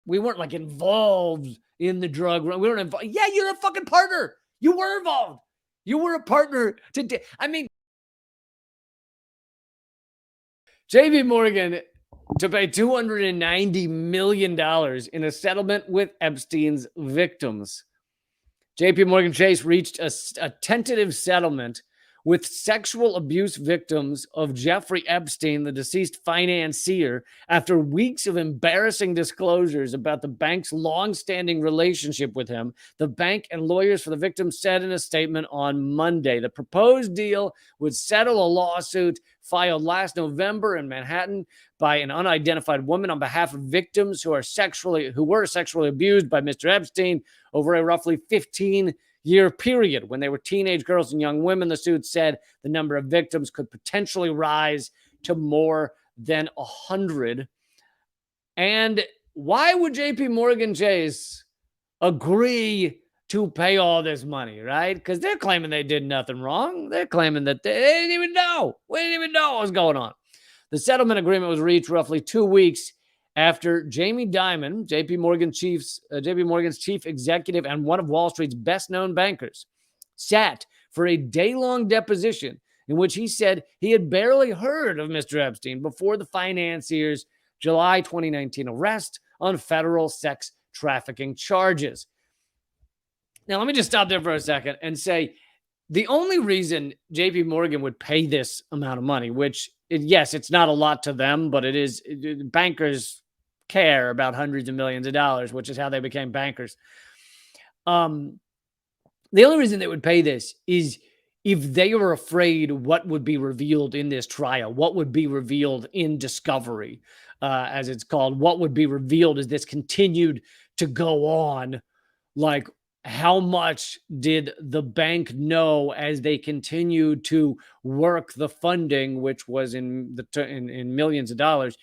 We weren't like involved in the drug run. We weren't involved. Yeah, you're a fucking partner. You were involved. You were a partner I mean, JPMorgan to pay $290 million in a settlement with Epstein's victims. JPMorgan Chase reached a tentative settlement with sexual abuse victims of Jeffrey Epstein, the deceased financier, after weeks of embarrassing disclosures about the bank's long-standing relationship with him. The bank and lawyers for the victims said in a statement on Monday the proposed deal would settle a lawsuit filed last November in Manhattan by an unidentified woman on behalf of victims who were sexually abused by Mr. Epstein over a roughly 15-year period. When they were teenage girls and young women, the suit said the number of victims could potentially rise to more than 100. And why would JPMorgan Chase agree to pay all this money, right? Because they're claiming they did nothing wrong. They're claiming that they didn't even know. We didn't even know what was going on. The settlement agreement was reached roughly 2 weeks after Jamie Dimon, JPMorgan's chief executive and one of Wall Street's best-known bankers, sat for a day-long deposition in which he said he had barely heard of Mr. Epstein before the financier's July 2019 arrest on federal sex trafficking charges. Now, let me just stop there for a second and say the only reason JPMorgan would pay this amount of money, which, yes, it's not a lot to them, but it is, bankers care about hundreds of millions of dollars, which is how they became bankers. The only reason they would pay this is if they were afraid what would be revealed in this trial, what would be revealed in discovery, as it's called, what would be revealed as this continued to go on. Like, how much did the bank know as they continued to work the funding, which was in millions of dollars,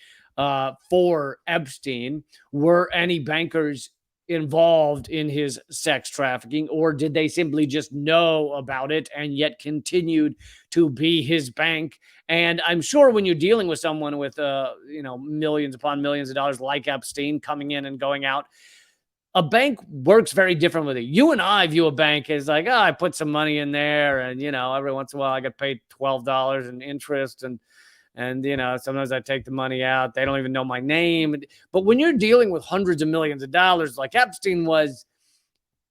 for Epstein? Were any bankers involved in his sex trafficking, or did they simply just know about it and yet continued to be his bank? And I'm sure when you're dealing with someone with millions upon millions of dollars like Epstein coming in and going out, a bank works very differently. You and I view a bank as like, oh, I put some money in there, and every once in a while I get paid $12 in interest, and sometimes I take the money out. They don't even know my name. But when you're dealing with hundreds of millions of dollars like Epstein was,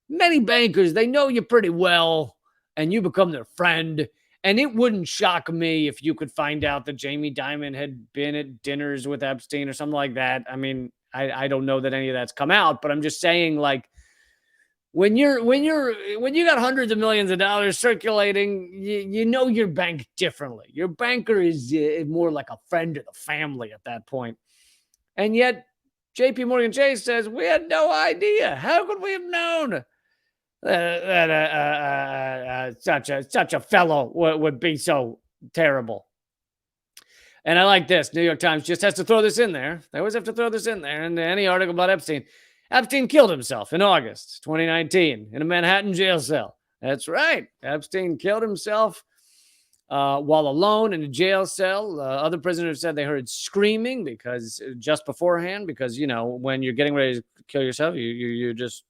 many bankers, they know you pretty well, and you become their friend. And it wouldn't shock me if you could find out that Jamie Dimon had been at dinners with Epstein or something like that. I mean, I don't know that any of that's come out, but I'm just saying, like, when you got hundreds of millions of dollars circulating, you know your bank differently. Your banker is more like a friend of the family at that point. And yet, JPMorgan Chase says, we had no idea. How could we have known that such a fellow would be so terrible? And I like this. New York Times just has to throw this in there. They always have to throw this in there in any article about Epstein. Epstein killed himself in August 2019 in a Manhattan jail cell. That's right. Epstein killed himself while alone in a jail cell. Other prisoners said they heard screaming just beforehand, because, when you're getting ready to kill yourself, you just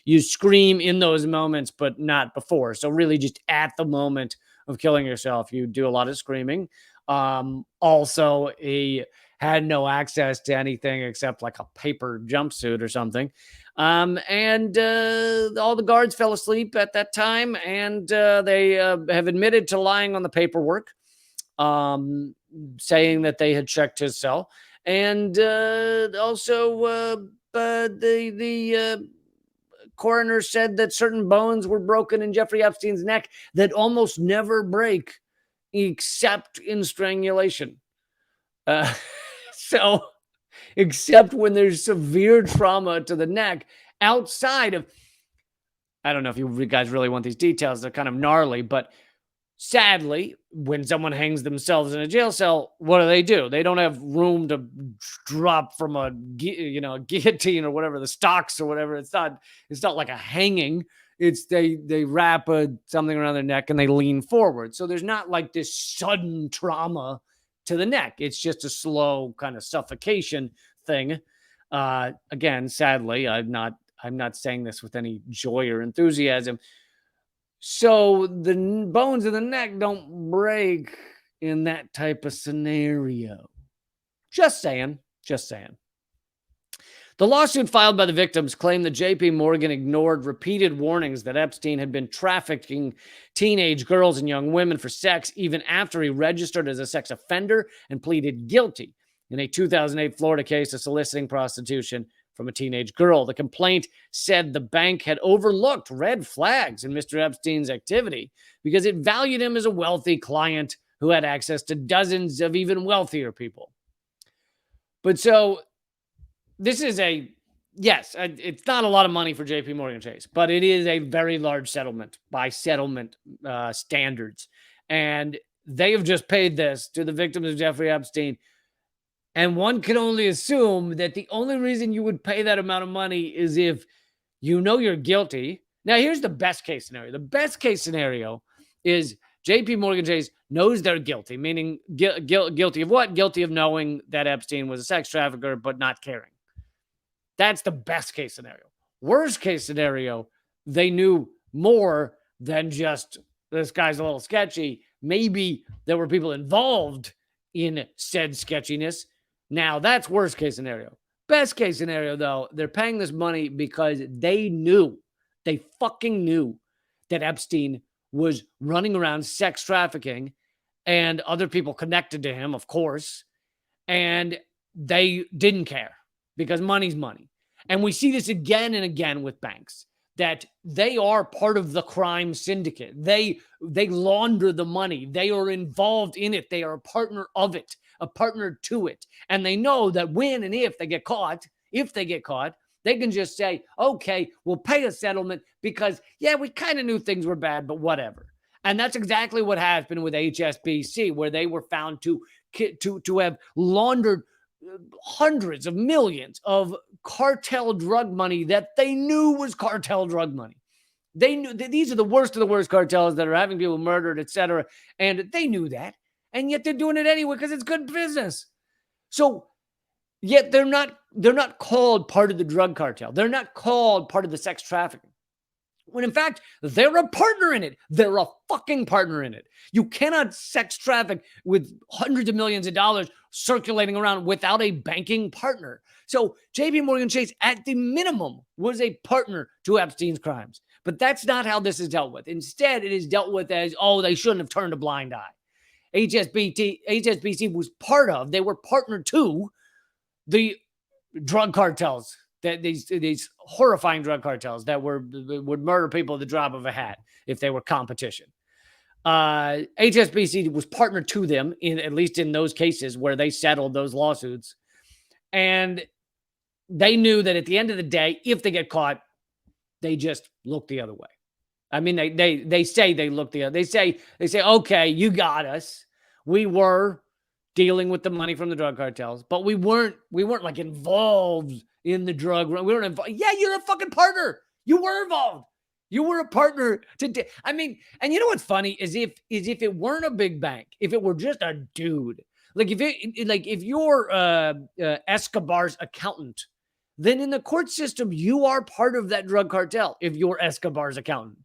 you scream in those moments, but not before. So really just at the moment of killing yourself, you do a lot of screaming. Also, he had no access to anything except like a paper jumpsuit or something. And all the guards fell asleep at that time, and they have admitted to lying on the paperwork, saying that they had checked his cell. And also the coroner said that certain bones were broken in Jeffrey Epstein's neck that almost never break except in strangulation. So except when there's severe trauma to the neck outside of, I don't know if you guys really want these details, they're kind of gnarly, but sadly, when someone hangs themselves in a jail cell, what do? They don't have room to drop from a guillotine or whatever, the stocks or whatever. It's not like a hanging. It's they wrap something around their neck and they lean forward. So there's not like this sudden trauma to the neck. It's just a slow kind of suffocation thing. Again, sadly, I'm not saying this with any joy or enthusiasm. So the bones of the neck don't break in that type of scenario. Just saying. Just saying. The lawsuit filed by the victims claimed that JPMorgan ignored repeated warnings that Epstein had been trafficking teenage girls and young women for sex even after he registered as a sex offender and pleaded guilty in a 2008 Florida case of soliciting prostitution from a teenage girl. The complaint said the bank had overlooked red flags in Mr. Epstein's activity because it valued him as a wealthy client who had access to dozens of even wealthier people. But so this is it's not a lot of money for JPMorgan Chase, but it is a very large settlement by settlement standards. And they have just paid this to the victims of Jeffrey Epstein. And one can only assume that the only reason you would pay that amount of money is if you know you're guilty. Now, here's the best case scenario. The best case scenario is JPMorgan Chase knows they're guilty, meaning guilty of what? Guilty of knowing that Epstein was a sex trafficker, but not caring. That's the best case scenario. Worst case scenario, they knew more than just this guy's a little sketchy. Maybe there were people involved in said sketchiness. Now, that's worst case scenario. Best case scenario, though, they're paying this money because they fucking knew that Epstein was running around sex trafficking and other people connected to him, of course, and they didn't care because money's money. And we see this again and again with banks, that they are part of the crime syndicate. They launder the money. They are involved in it. They are a partner of it, a partner to it. And they know that when and if they get caught, they can just say, okay, we'll pay a settlement because, yeah, we kind of knew things were bad, but whatever. And that's exactly what happened with HSBC, where they were found to have laundered hundreds of millions of cartel drug money that they knew was cartel drug money. They knew that these are the worst of the worst cartels that are having people murdered, etc. And they knew that. And yet they're doing it anyway because it's good business. So yet they're not called part of the drug cartel. They're not called part of the sex trafficking. When in fact, they're a partner in it. They're a fucking partner in it. You cannot sex traffic with hundreds of millions of dollars circulating around without a banking partner. So JPMorgan Chase, at the minimum, was a partner to Epstein's crimes. But that's not how this is dealt with. Instead, it is dealt with as, oh, they shouldn't have turned a blind eye. HSBC was they were partner to the drug cartels, that these horrifying drug cartels that would murder people at the drop of a hat if they were competition. HSBC was partner to them, at least in those cases where they settled those lawsuits. And they knew that at the end of the day, if they get caught, they just look the other way. I mean, they say they look the other. They say, okay, you got us. We were dealing with the money from the drug cartels, but we weren't like involved in the drug. We weren't involved. Yeah, you're a fucking partner. You were involved. You were a partner to. I mean, and you know what's funny is if it weren't a big bank, if it were just a dude, if you're Escobar's accountant, then in the court system you are part of that drug cartel. If you're Escobar's accountant,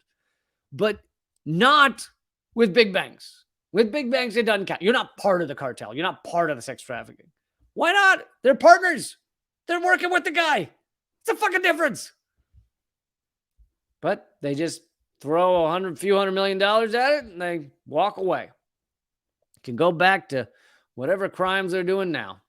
but not with big banks. With big banks, it doesn't count. You're not part of the cartel. You're not part of the sex trafficking. Why not? They're partners. They're working with the guy. It's a fucking difference. But they just throw a few $100 million at it and they walk away. Can go back to whatever crimes they're doing now.